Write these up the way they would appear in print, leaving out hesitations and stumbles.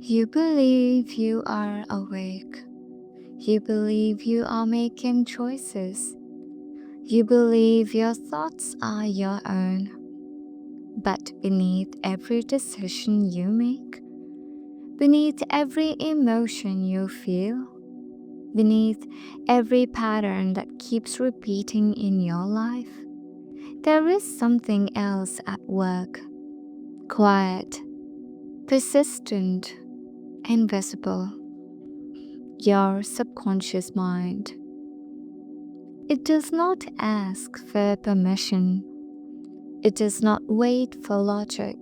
You believe you are awake. You believe you are making choices. You believe your thoughts are your own. But beneath every decision you make, beneath every emotion you feel, beneath every pattern that keeps repeating in your life, there is something else at work. Quiet, persistent, invisible. Your subconscious mind. It does not ask for permission. It does not wait for logic.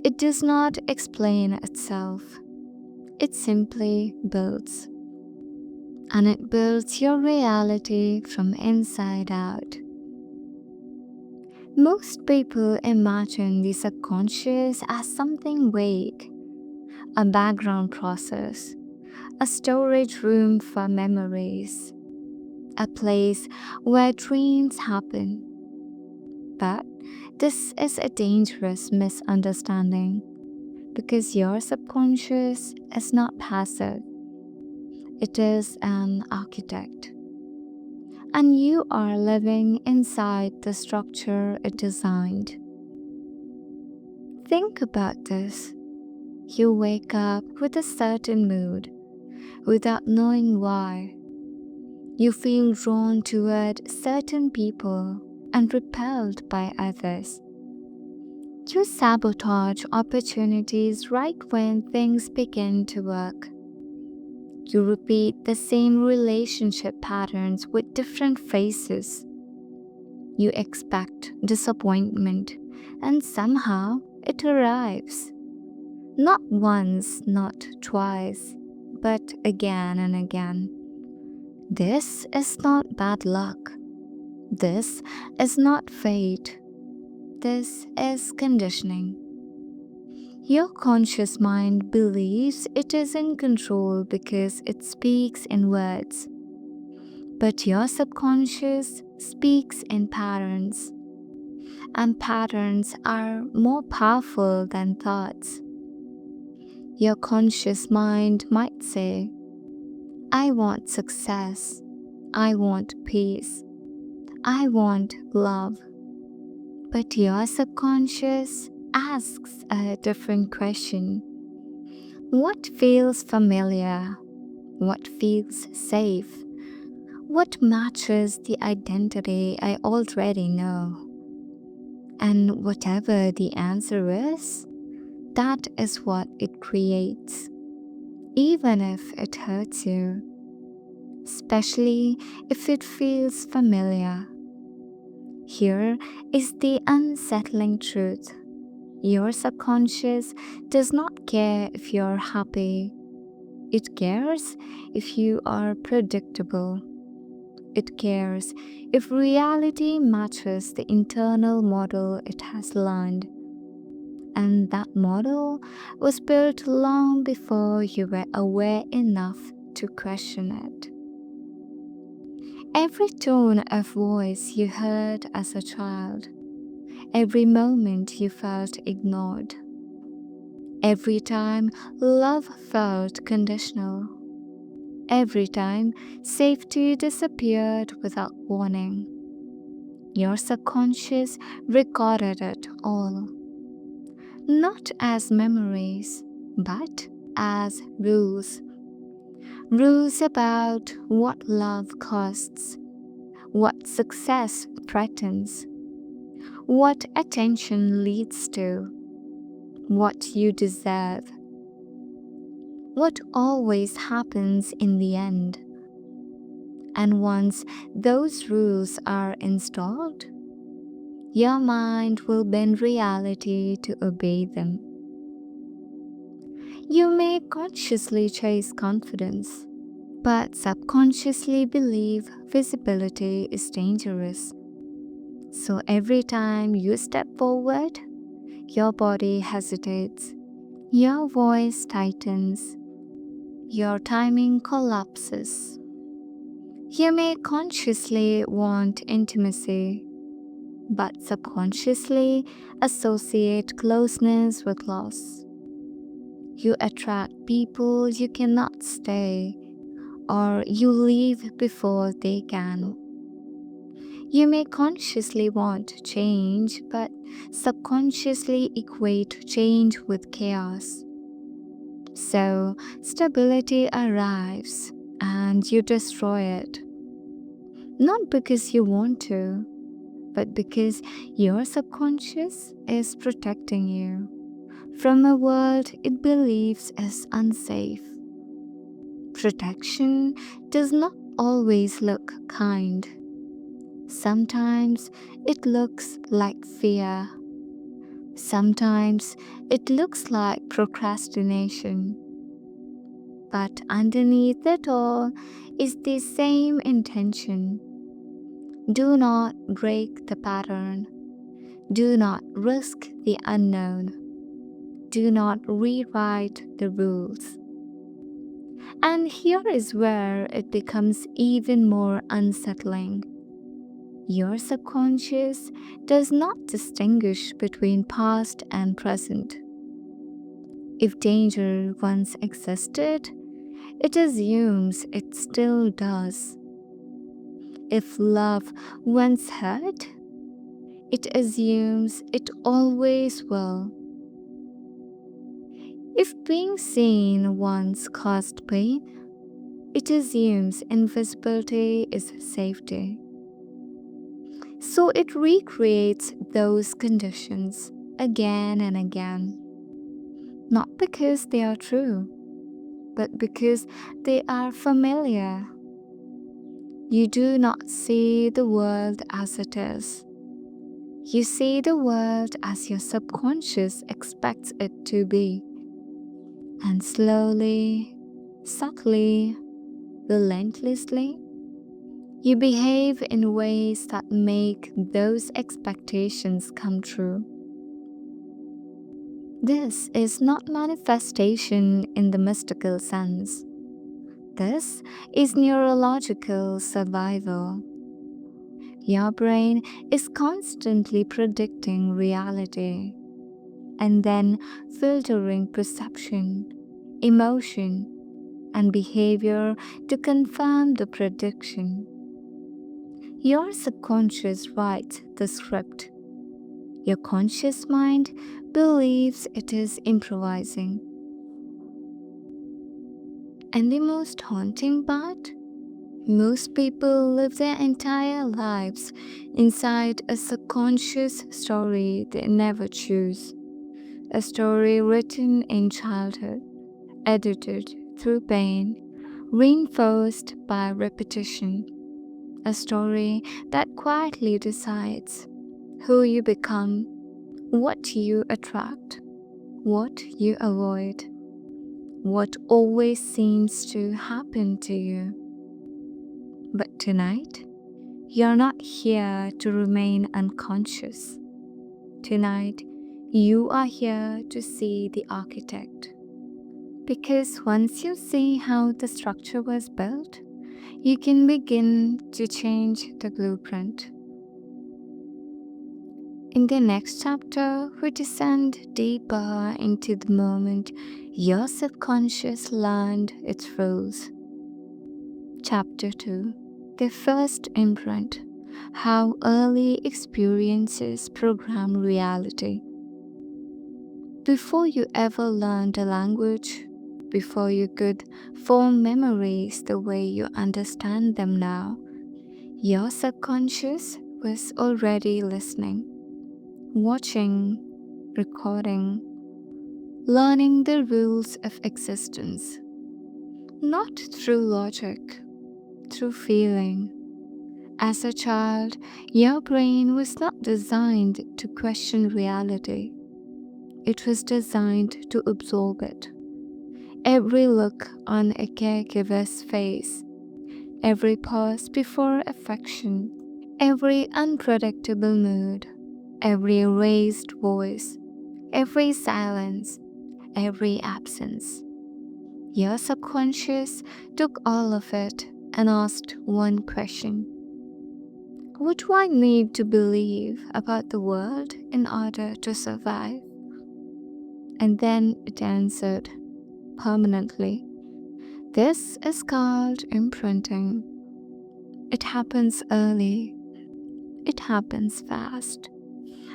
It does not explain itself. It simply builds. And it builds your reality from inside out. Most people imagine the subconscious as something vague, a background process, a storage room for memories, a place where dreams happen. But this is a dangerous misunderstanding because your subconscious is not passive, it is an architect. And you are living inside the structure it designed. Think about this. You wake up with a certain mood without knowing why. You feel drawn toward certain people and repelled by others. You sabotage opportunities right when things begin to work. You repeat the same relationship patterns with different faces. You expect disappointment, and somehow it arrives. Not once, not twice, but again and again. This is not bad luck. This is not fate. This is conditioning. Your conscious mind believes it is in control because it speaks in words. But your subconscious speaks in patterns. And patterns are more powerful than thoughts. Your conscious mind might say, I want success. I want peace. I want love. But your subconscious asks a different question. What feels familiar? What feels safe? What matches the identity I already know? And whatever the answer is, that is what it creates, even if it hurts you, especially if it feels familiar. Here is the unsettling truth. Your subconscious does not care if you're happy. It cares if you are predictable. It cares if reality matches the internal model it has learned. And that model was built long before you were aware enough to question it. Every tone of voice you heard as a child, every moment you felt ignored, every time love felt conditional, every time safety disappeared without warning, your subconscious recorded it all. Not as memories, but as rules. Rules about what love costs, what success threatens, what attention leads to, what you deserve, what always happens in the end. And once those rules are installed, your mind will bend reality to obey them. You may consciously chase confidence, but subconsciously believe visibility is dangerous. So every time you step forward, your body hesitates, your voice tightens, your timing collapses. You may consciously want intimacy, but subconsciously associate closeness with loss. You attract people you cannot stay, or you leave before they can. You may consciously want change, but subconsciously equate change with chaos. So, stability arrives and you destroy it. Not because you want to, but because your subconscious is protecting you from a world it believes is unsafe. Protection does not always look kind. Sometimes it looks like fear. Sometimes it looks like procrastination. But underneath it all is the same intention. Do not break the pattern. Do not risk the unknown. Do not rewrite the rules. And here is where it becomes even more unsettling. Your subconscious does not distinguish between past and present. If danger once existed, it assumes it still does. If love once hurt, it assumes it always will. If being seen once caused pain, it assumes invisibility is safety. So it recreates those conditions again and again, not because they are true, but because they are familiar. You do not see the world as it is. You see the world as your subconscious expects it to be. And slowly, subtly, relentlessly, you behave in ways that make those expectations come true. This is not manifestation in the mystical sense. This is neurological survival. Your brain is constantly predicting reality and then filtering perception, emotion, and behavior to confirm the prediction. Your subconscious writes the script. Your conscious mind believes it is improvising. And the most haunting part? Most people live their entire lives inside a subconscious story they never choose. A story written in childhood, edited through pain, reinforced by repetition. A story that quietly decides who you become, what you attract, what you avoid, what always seems to happen to you. But tonight, you're not here to remain unconscious. Tonight, you are here to see the architect. Because once you see how the structure was built, you can begin to change the blueprint. In the next chapter, we descend deeper into the moment your subconscious learned its rules. Chapter 2: The First Imprint: How Early Experiences Program Reality. Before you ever learned a language, before you could form memories the way you understand them now, your subconscious was already listening, watching, recording, learning the rules of existence. Not through logic, through feeling. As a child, your brain was not designed to question reality. It was designed to absorb it. Every look on a caregiver's face, every pause before affection, every unpredictable mood, every raised voice, every silence, every absence. Your subconscious took all of it and asked one question: what do I need to believe about the world in order to survive? And then it answered, permanently. This is called imprinting. It happens early, it happens fast,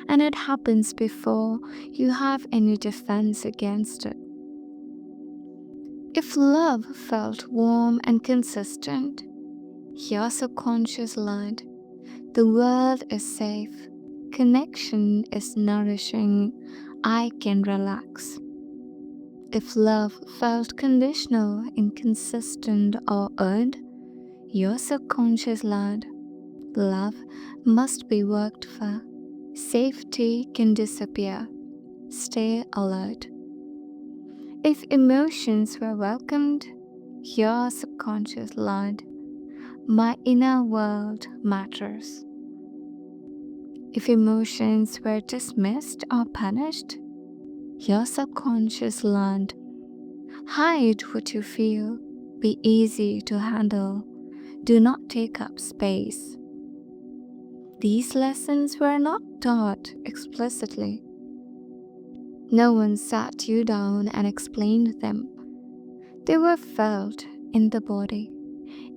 and it happens before you have any defense against it. If love felt warm and consistent, your subconscious learned the world is safe, connection is nourishing, I can relax. If love felt conditional, inconsistent, or earned, your subconscious learned love must be worked for. Safety can disappear. Stay alert. If emotions were welcomed, your subconscious learned my inner world matters. If emotions were dismissed or punished, your subconscious learned hide what you feel, be easy to handle, do not take up space. These lessons were not taught explicitly. No one sat you down and explained them. They were felt in the body,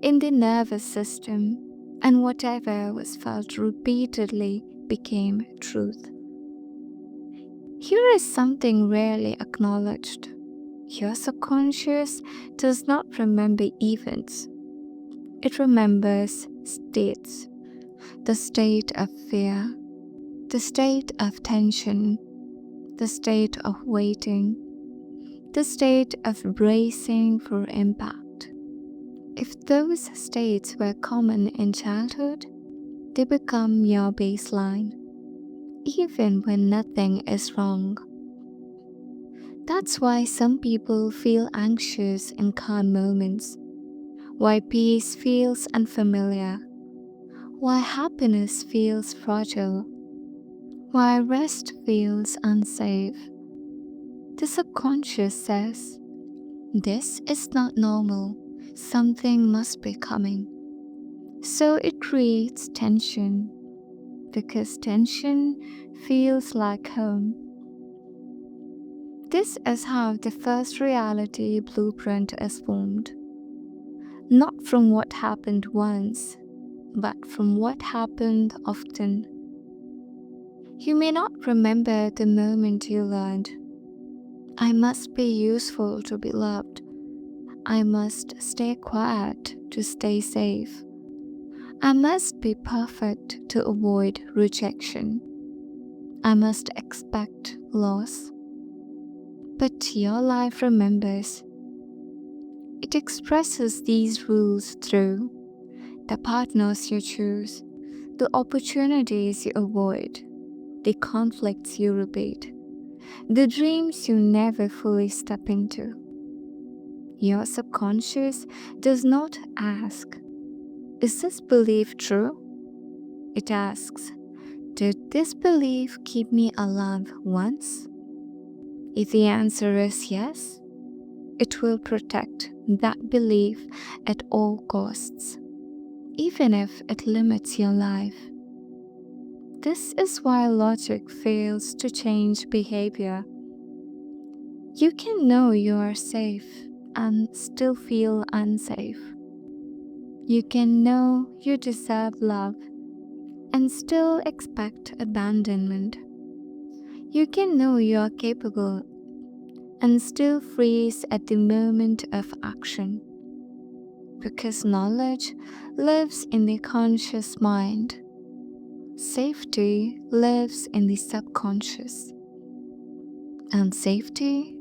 in the nervous system, and whatever was felt repeatedly became truth. Here is something rarely acknowledged. Your subconscious does not remember events. It remembers states. The state of fear, the state of tension, the state of waiting, the state of bracing for impact. If those states were common in childhood, they become your baseline, even when nothing is wrong. That's why some people feel anxious in calm moments, why peace feels unfamiliar, why happiness feels fragile, why rest feels unsafe. The subconscious says, this is not normal, something must be coming. So it creates tension, because tension feels like home. This is how the first reality blueprint is formed. Not from what happened once, but from what happened often. You may not remember the moment you learned, I must be useful to be loved. I must stay quiet to stay safe. I must be perfect to avoid rejection. I must expect loss. But your life remembers. It expresses these rules through the partners you choose, the opportunities you avoid, the conflicts you repeat, the dreams you never fully step into. Your subconscious does not ask, is this belief true? It asks, did this belief keep me alive once? If the answer is yes, it will protect that belief at all costs, even if it limits your life. This is why logic fails to change behavior. You can know you are safe and still feel unsafe. You can know you deserve love and still expect abandonment. You can know you are capable and still freeze at the moment of action. Because knowledge lives in the conscious mind. Safety lives in the subconscious. And safety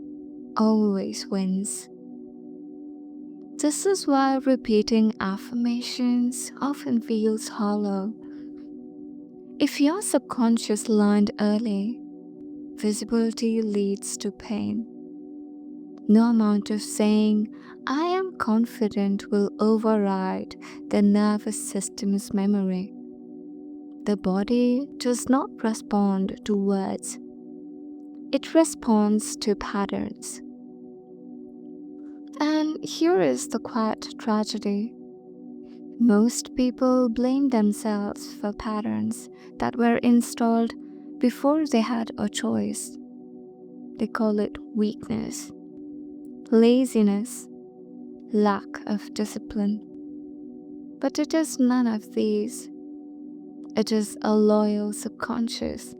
always wins. This is why repeating affirmations often feels hollow. If your subconscious learned early, visibility leads to pain. No amount of saying, I am confident will override the nervous system's memory. The body does not respond to words. It responds to patterns. And here is the quiet tragedy. Most people blame themselves for patterns that were installed before they had a choice. They call it weakness. laziness, lack of discipline. But it is none of these. It is a loyal subconscious,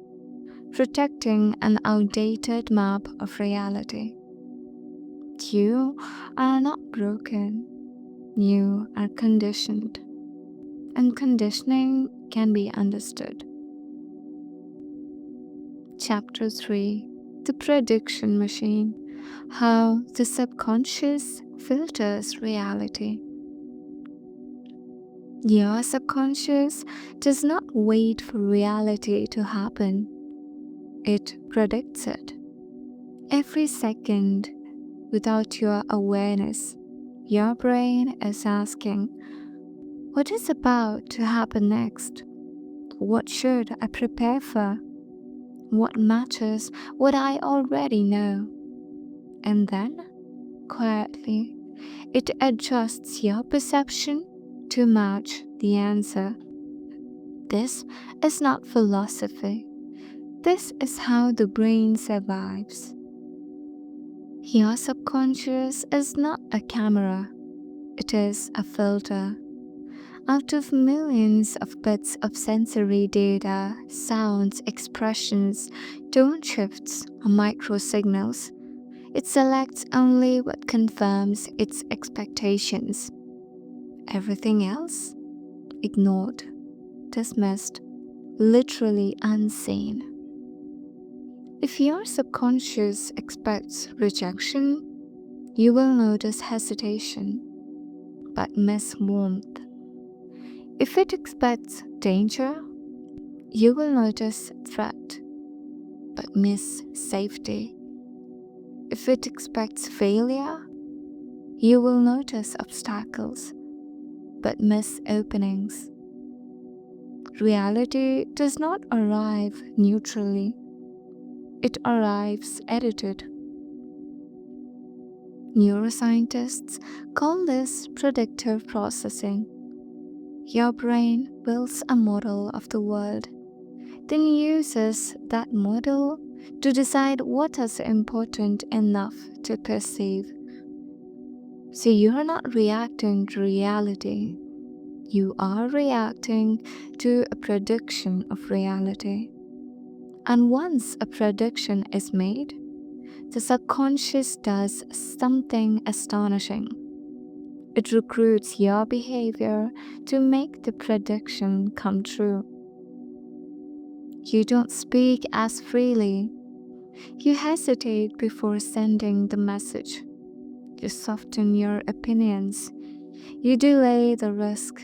protecting an outdated map of reality. You are not broken, you are conditioned, and conditioning can be understood. Chapter 3: The Prediction Machine: How the Subconscious Filters Reality. Your subconscious does not wait for reality to happen, it predicts it. Every second, without your awareness, your brain is asking, what is about to happen next? What should I prepare for? What matches what I already know? And then, quietly, it adjusts your perception to match the answer. This is not philosophy. This is how the brain survives. Your subconscious is not a camera, it is a filter. Out of millions of bits of sensory data, sounds, expressions, tone shifts, or microsignals, it selects only what confirms its expectations. Everything else? Ignored, dismissed, literally unseen. If your subconscious expects rejection, you will notice hesitation, but miss warmth. If it expects danger, you will notice threat, but miss safety. If it expects failure, you will notice obstacles, but miss openings. Reality does not arrive neutrally. It arrives edited. Neuroscientists call this predictive processing. Your brain builds a model of the world, then uses that model to decide what is important enough to perceive. So you are not reacting to reality. You are reacting to a prediction of reality. And once a prediction is made, the subconscious does something astonishing. It recruits your behavior to make the prediction come true. You don't speak as freely. You hesitate before sending the message. You soften your opinions. You delay the risk.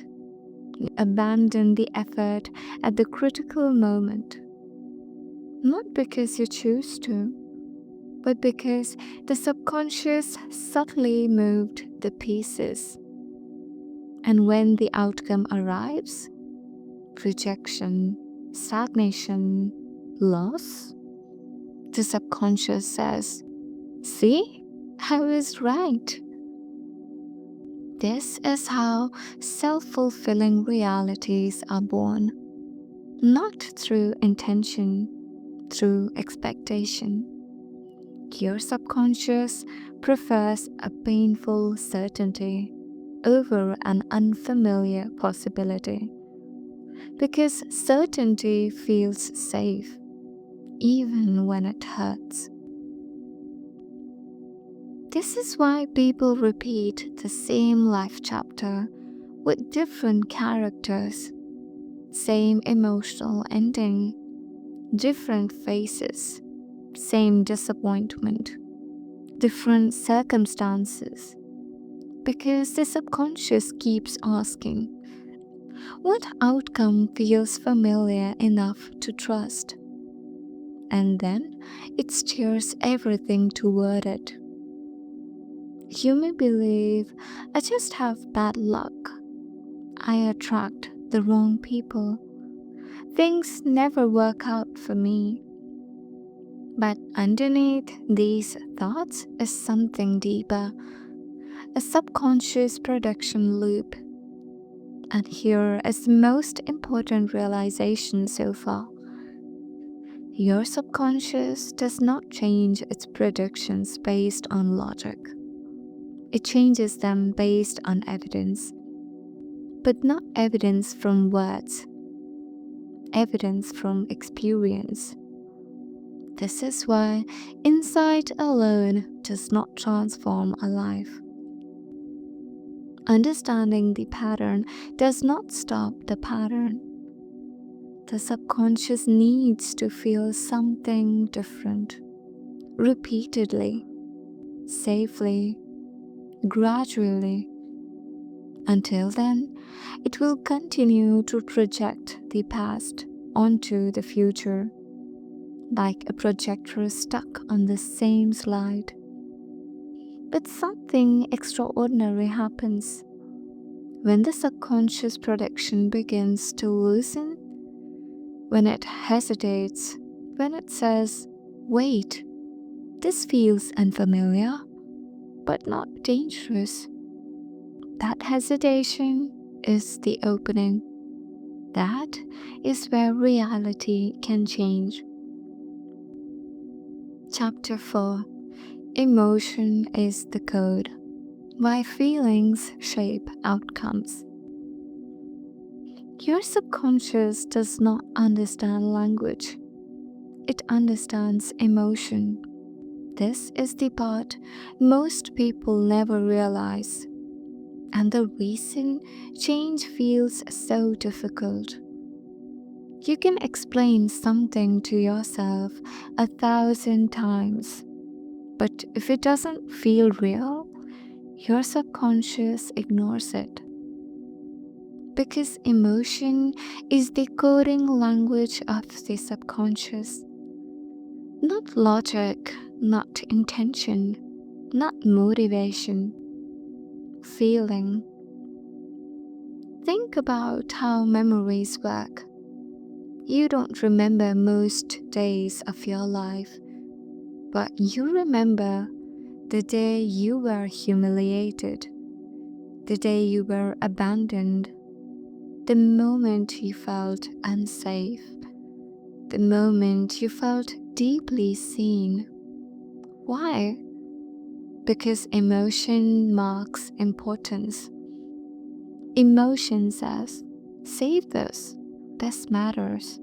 You abandon the effort at the critical moment. Not because you choose to, but because the subconscious subtly moved the pieces. And when the outcome arrives, rejection, stagnation, loss, the subconscious says, "See, I was right." This is how self-fulfilling realities are born, not through intention, through expectation. Your subconscious prefers a painful certainty over an unfamiliar possibility, because certainty feels safe, even when it hurts. This is why people repeat the same life chapter with different characters, same emotional ending, different faces, same disappointment, different circumstances, because the subconscious keeps asking, what outcome feels familiar enough to trust? And then it steers everything toward it. You may believe, I just have bad luck. I attract the wrong people. Things never work out for me. But underneath these thoughts is something deeper, a subconscious production loop. And here is the most important realization so far. Your subconscious does not change its predictions based on logic. It changes them based on evidence, but not evidence from words, evidence from experience. This is why insight alone does not transform a life. Understanding the pattern does not stop the pattern. The subconscious needs to feel something different, repeatedly, safely, gradually. Until then, it will continue to project the past onto the future, like a projector stuck on the same slide. But something extraordinary happens. When the subconscious protection begins to loosen, when it hesitates, when it says, wait, this feels unfamiliar, but not dangerous. That hesitation is the opening. That is where reality can change. Chapter 4: Emotion is the code. Why feelings shape outcomes. Your subconscious does not understand language. It understands emotion. This is the part most people never realize, and the reason change feels so difficult. You can explain something to yourself 1,000 times, but if it doesn't feel real, your subconscious ignores it. Because emotion is the coding language of the subconscious. Not logic, not intention, not motivation, feeling. Think about how memories work. You don't remember most days of your life, but you remember the day you were humiliated, the day you were abandoned, the moment you felt unsafe, the moment you felt deeply seen. Why? Because emotion marks importance. Emotion says, save this, this matters.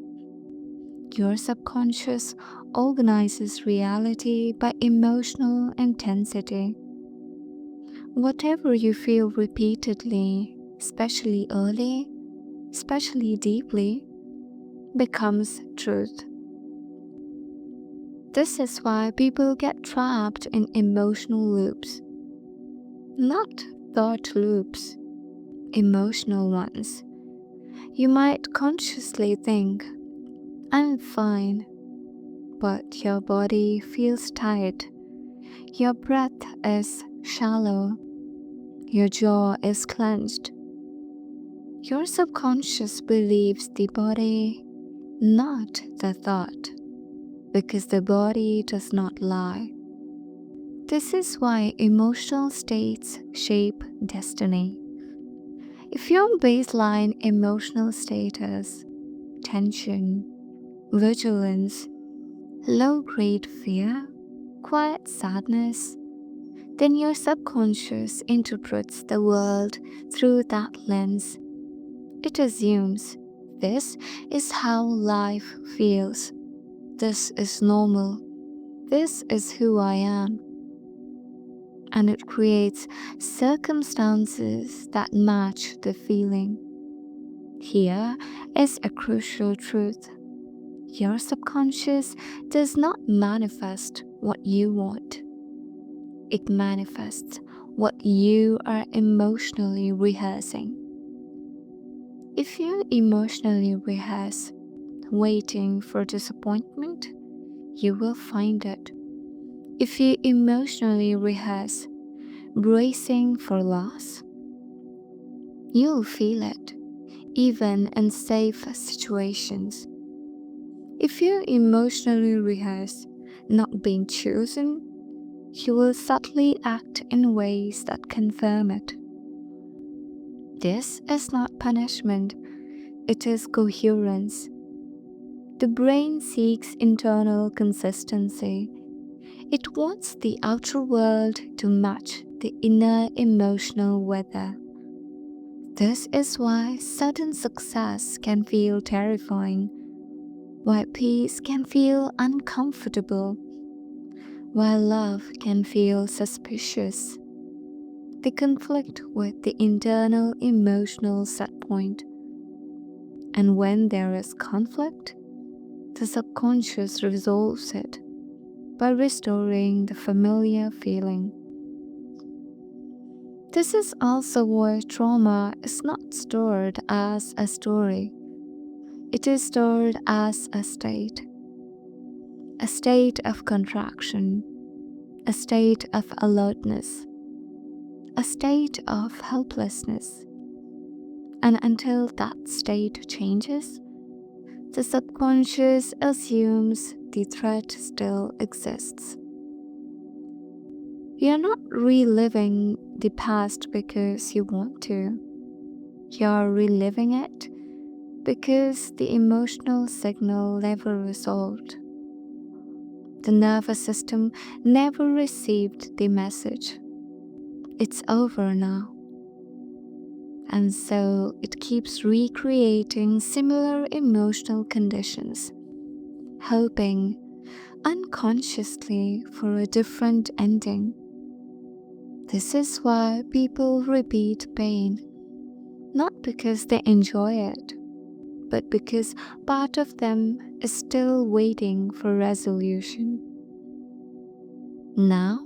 Your subconscious organizes reality by emotional intensity. Whatever you feel repeatedly, especially early, especially deeply, becomes truth. This is why people get trapped in emotional loops. Not thought loops, emotional ones. You might consciously think, I'm fine, but your body feels tight. Your breath is shallow. Your jaw is clenched. Your subconscious believes the body, not the thought, because the body does not lie. This is why emotional states shape destiny. If your baseline emotional status, tension, vigilance, low-grade fear, quiet sadness, then your subconscious interprets the world through that lens. It assumes this is how life feels. This is normal. This is who I am. And it creates circumstances that match the feeling. Here is a crucial truth. Your subconscious does not manifest what you want. It manifests what you are emotionally rehearsing. If you emotionally rehearse waiting for disappointment, you will find it. If you emotionally rehearse bracing for loss, you'll feel it, even in safe situations. If you emotionally rehearse not being chosen, you will subtly act in ways that confirm it. This is not punishment, it is coherence. The brain seeks internal consistency. It wants the outer world to match the inner emotional weather. This is why sudden success can feel terrifying, why peace can feel uncomfortable, why love can feel suspicious. They conflict with the internal emotional set point. And when there is conflict, the subconscious resolves it by restoring the familiar feeling. This is also why trauma is not stored as a story. It is stored as a state of contraction, a state of alertness, a state of helplessness. And until that state changes, the subconscious assumes the threat still exists. You're not reliving the past because you want to. You're reliving it because the emotional signal never resolved. The nervous system never received the message. It's over now. And so it keeps recreating similar emotional conditions, hoping unconsciously for a different ending. This is why people repeat pain, not because they enjoy it, but because part of them is still waiting for resolution. Now,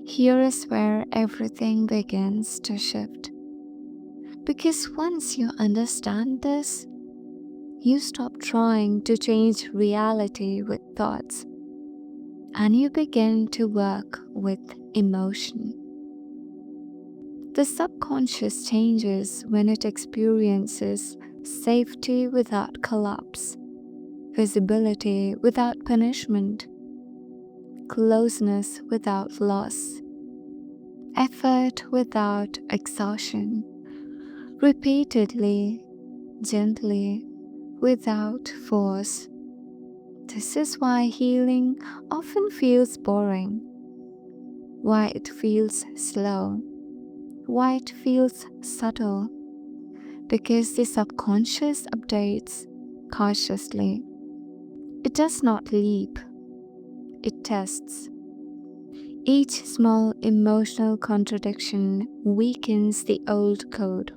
here is where everything begins to shift. Because once you understand this, you stop trying to change reality with thoughts, and you begin to work with emotion. The subconscious changes when it experiences safety without collapse, visibility without punishment, closeness without loss, effort without exhaustion, repeatedly, gently, without force. This is why healing often feels boring, why it feels slow, why it feels subtle, because the subconscious updates cautiously. It does not leap, it tests. Each small emotional contradiction weakens the old code.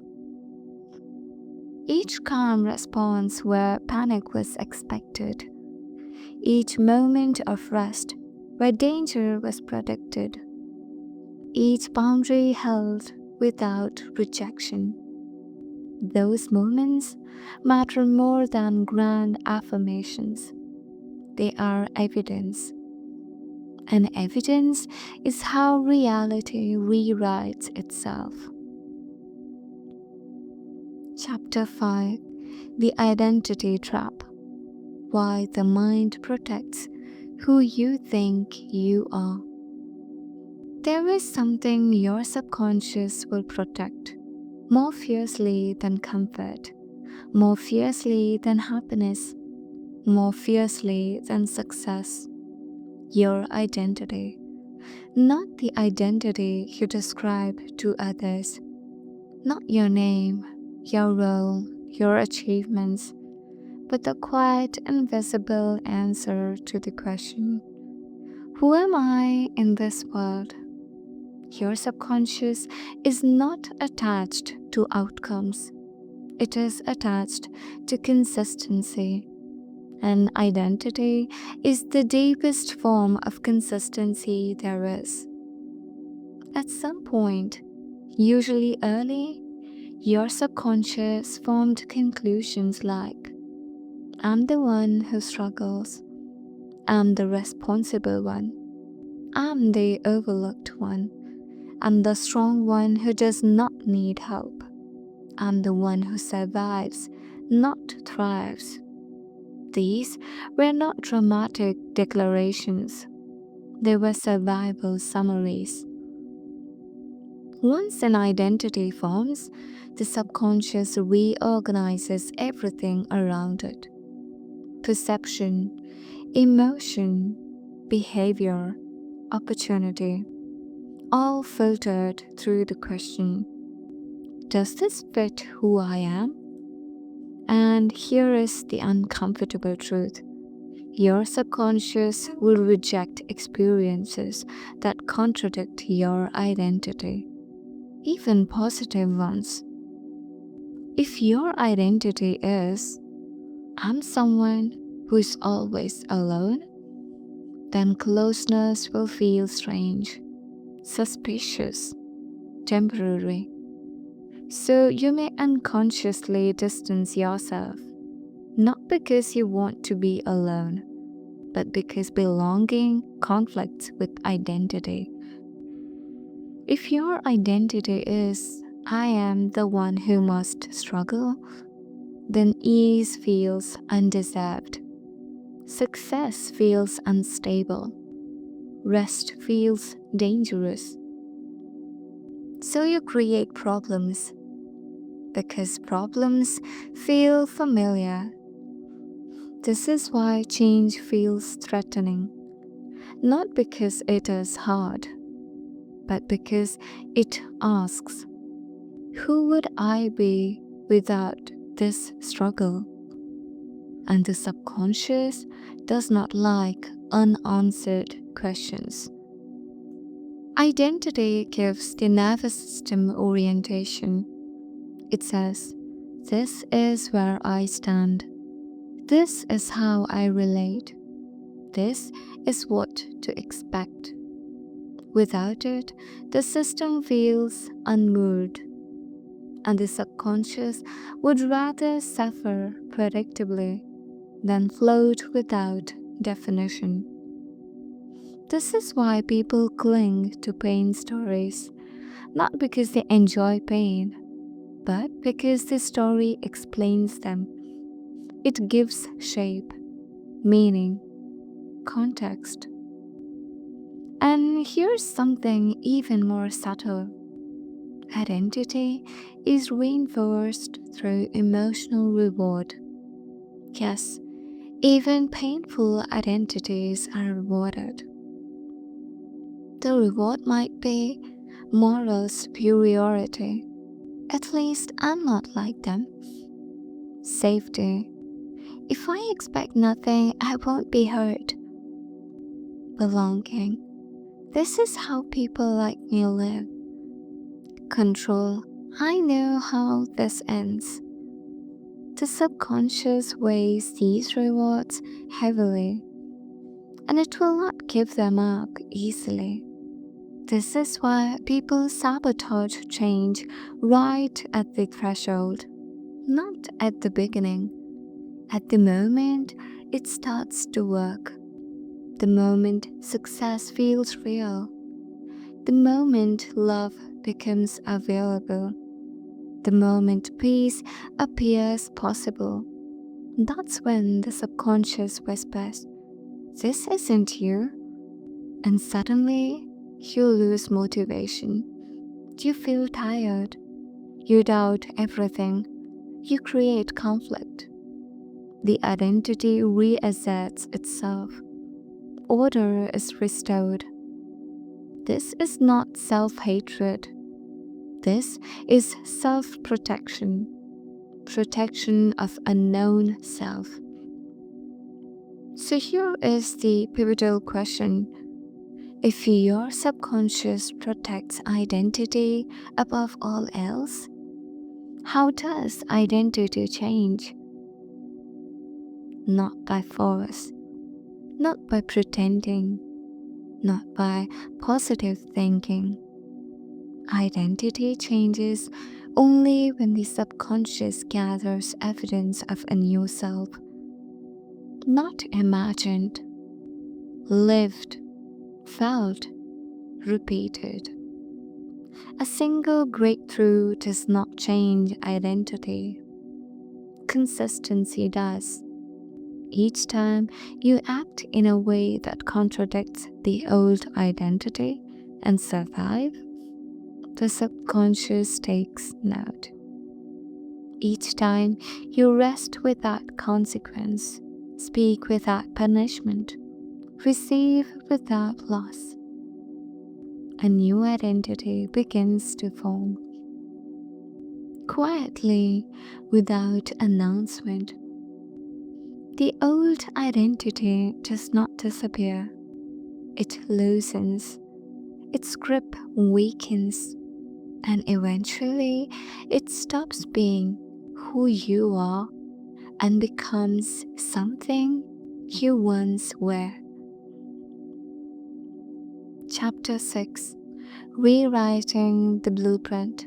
Each calm response where panic was expected. Each moment of rest where danger was predicted. Each boundary held without rejection. Those moments matter more than grand affirmations. They are evidence. And evidence is how reality rewrites itself. Chapter 5: The Identity Trap. Why the mind protects who you think you are. There is something your subconscious will protect more fiercely than comfort, more fiercely than happiness, more fiercely than success. Your identity, not the identity you describe to others, not your name, your role, your achievements, but the quiet, invisible answer to the question, who am I in this world? Your subconscious is not attached to outcomes. It is attached to consistency. And identity is the deepest form of consistency there is. At some point, usually early, your subconscious formed conclusions like, I'm the one who struggles. I'm the responsible one. I'm the overlooked one. I'm the strong one who does not need help. I'm the one who survives, not thrives. These were not dramatic declarations. They were survival summaries. Once an identity forms, the subconscious reorganizes everything around it. Perception, emotion, behavior, opportunity. all filtered through the question, does this fit who I am? And here is the uncomfortable truth. Your subconscious will reject experiences that contradict your identity, even positive ones. If your identity is, I'm someone who is always alone, then closeness will feel strange, suspicious, temporary. So you may unconsciously distance yourself, not because you want to be alone, but because belonging conflicts with identity. If your identity is, I am the one who must struggle, then ease feels undeserved. Success feels unstable. Rest feels dangerous. So you create problems because problems feel familiar. This is why change feels threatening, not because it is hard, but because it asks, who would I be without this struggle? And the subconscious does not like unanswered questions. Identity gives the nervous system orientation. It says, this is where I stand. This is how I relate. This is what to expect. Without it, the system feels unmoored, and the subconscious would rather suffer predictably than float without definition. This is why people cling to pain stories, not because they enjoy pain, but because the story explains them. It gives shape, meaning, context. And here's something even more subtle. Identity is reinforced through emotional reward. Yes, even painful identities are rewarded. The reward might be moral superiority. At least I'm not like them. Safety. If I expect nothing, I won't be hurt. Belonging. This is how people like me live. Control. I know how this ends. The subconscious weighs these rewards heavily, and it will not give them up easily. This is why people sabotage change right at the threshold, not at the beginning. At the moment it starts to work, the moment success feels real, the moment love becomes available, the moment peace appears possible. That's when the subconscious whispers, this isn't you. And suddenly, you lose motivation. You feel tired. You doubt everything. You create conflict. The identity reasserts itself. Order is restored. This is not self-hatred. This is self-protection. Protection of unknown self. So here is the pivotal question. If your subconscious protects identity above all else, how does identity change? Not by force, not by pretending, not by positive thinking. Identity changes only when the subconscious gathers evidence of a new self, not imagined, lived, felt, repeated. A single breakthrough does not change identity. Consistency does. Each time you act in a way that contradicts the old identity and survive, the subconscious takes note. Each time you rest without consequence, speak without punishment, receive without loss. a new identity begins to form. Quietly, without announcement, the old identity does not disappear. It loosens, its grip weakens, and eventually it stops being who you are and becomes something you once were. Chapter 6: Rewriting the Blueprint.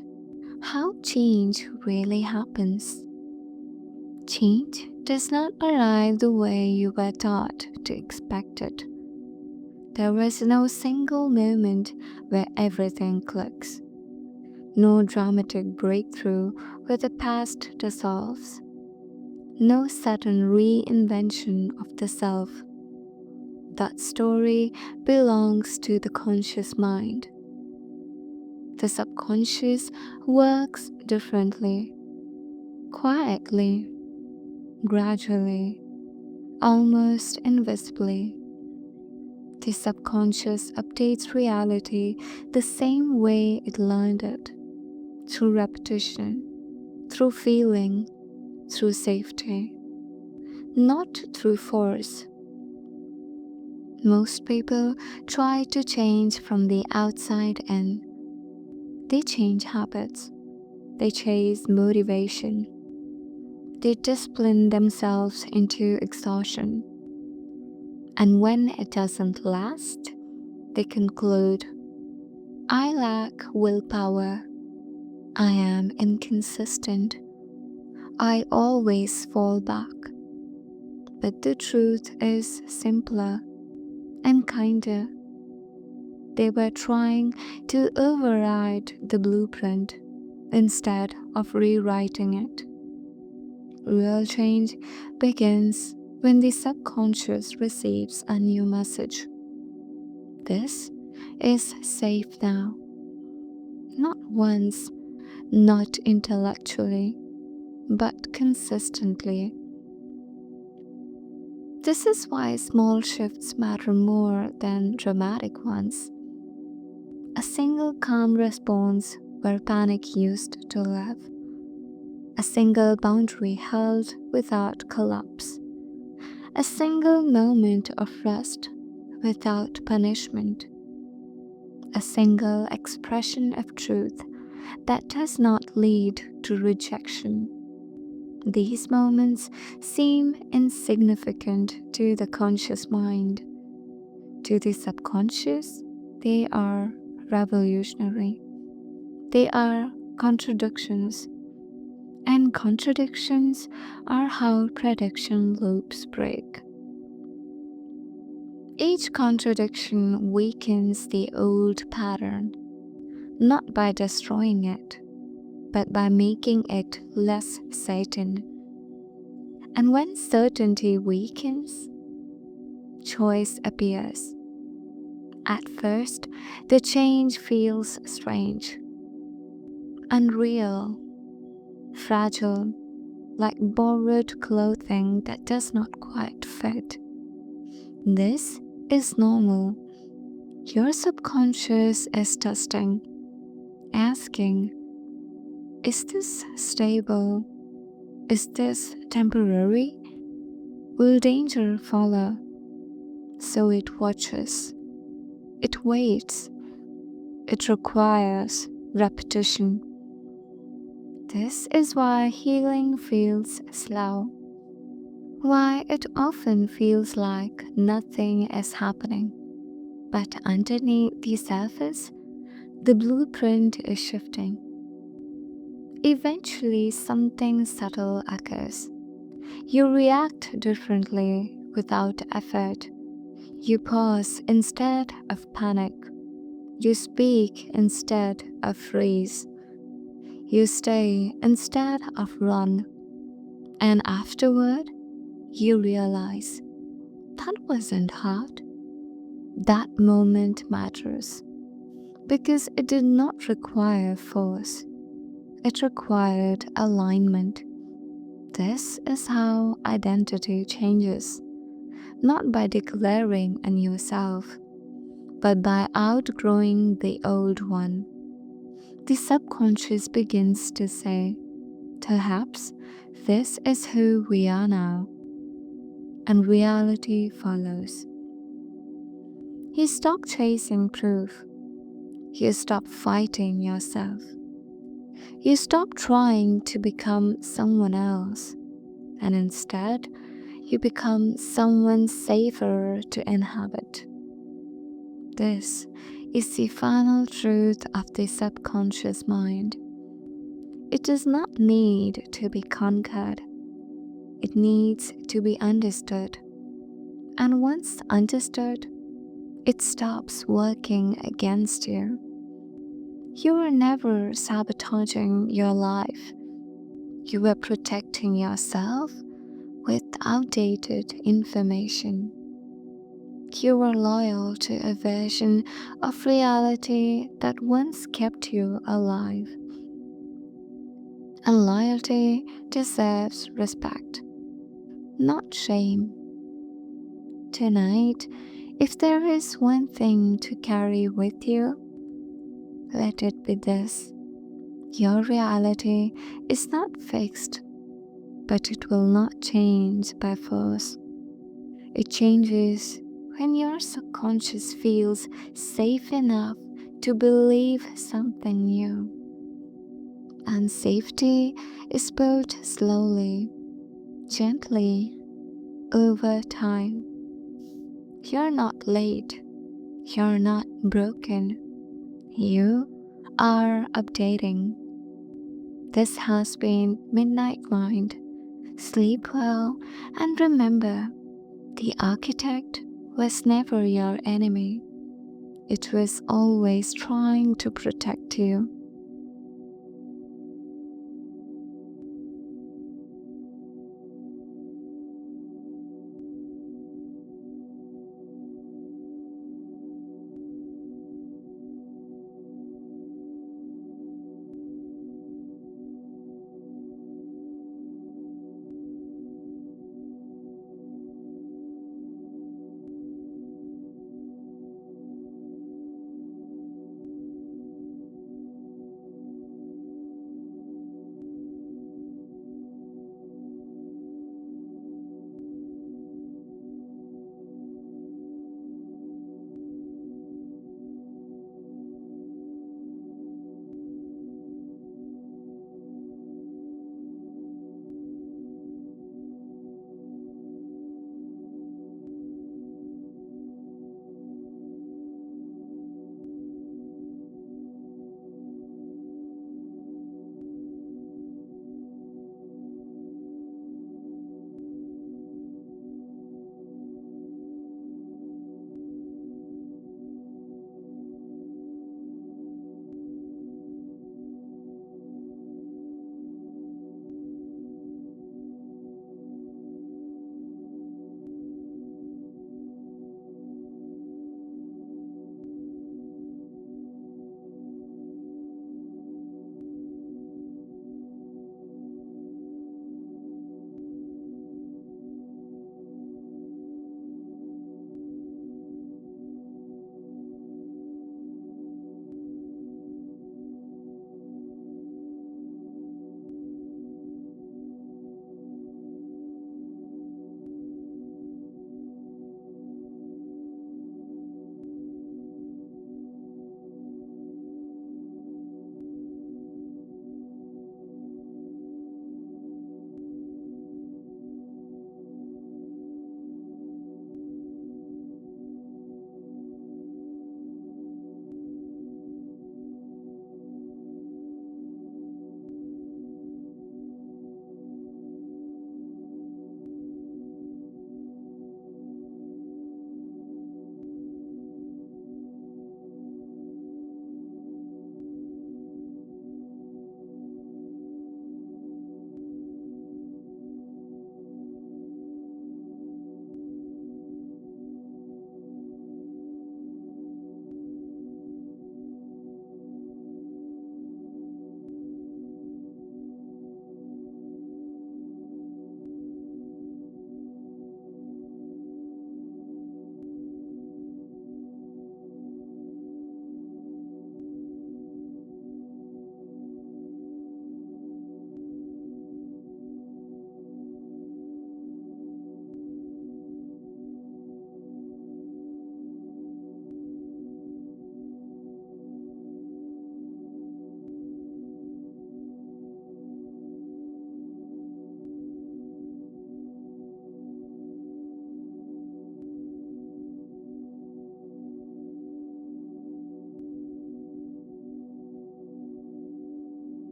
How change really happens. Change does not arrive the way you were taught to expect it. There is no single moment where everything clicks. No dramatic breakthrough where the past dissolves. No sudden reinvention of the self. That story belongs to the conscious mind. The subconscious works differently, quietly, gradually, almost invisibly. The subconscious updates reality the same way it learned it, through repetition, through feeling, through safety, not through force. Most people try to change from the outside in. They change habits, they chase motivation, they discipline themselves into exhaustion. And when it doesn't last, they conclude, I lack willpower, I am inconsistent, I always fall back. But the truth is simpler and kinder. They were trying to override the blueprint instead of rewriting it. Real change begins when the subconscious receives a new message. This is safe now. Not once, not intellectually, but consistently. This is why small shifts matter more than dramatic ones. A single calm response where panic used to live. A single boundary held without collapse. A single moment of rest without punishment. A single expression of truth that does not lead to rejection. These moments seem insignificant to the conscious mind. To the subconscious, they are revolutionary. They are contradictions. And contradictions are how prediction loops break. Each contradiction weakens the old pattern, not by destroying it, but by making it less certain. And when certainty weakens, choice appears. At first, the change feels strange, unreal, fragile, like borrowed clothing that does not quite fit. This is normal. Your subconscious is testing, asking, is this stable? Is this temporary? Will danger follow? So it watches, it waits, it requires repetition. This is why healing feels slow, why it often feels like nothing is happening. But underneath the surface, the blueprint is shifting. Eventually, something subtle occurs. You react differently without effort. You pause instead of panic. You speak instead of freeze. You stay instead of run. And afterward, you realize that wasn't hard. That moment matters because it did not require force. It required alignment. This is how identity changes, not by declaring a new self, but by outgrowing the old one. The subconscious begins to say, perhaps this is who we are now, and reality follows. You stop chasing proof. You stop fighting yourself. You stop trying to become someone else, and instead, you become someone safer to inhabit. This is the final truth of the subconscious mind. It does not need to be conquered. It needs to be understood. And once understood, it stops working against you. You are never sabotaging your life. You are protecting yourself with outdated information. You are loyal to a version of reality that once kept you alive. And loyalty deserves respect, not shame. Tonight, if there is one thing to carry with you, let it be this. Your reality is not fixed, but it will not change by force. It changes when your subconscious feels safe enough to believe something new. And safety is built slowly, gently, over time. You're not late. You're not broken. You are updating. This has been Midnight Mind. Sleep well, and remember, the architect was never your enemy. It was always trying to protect you.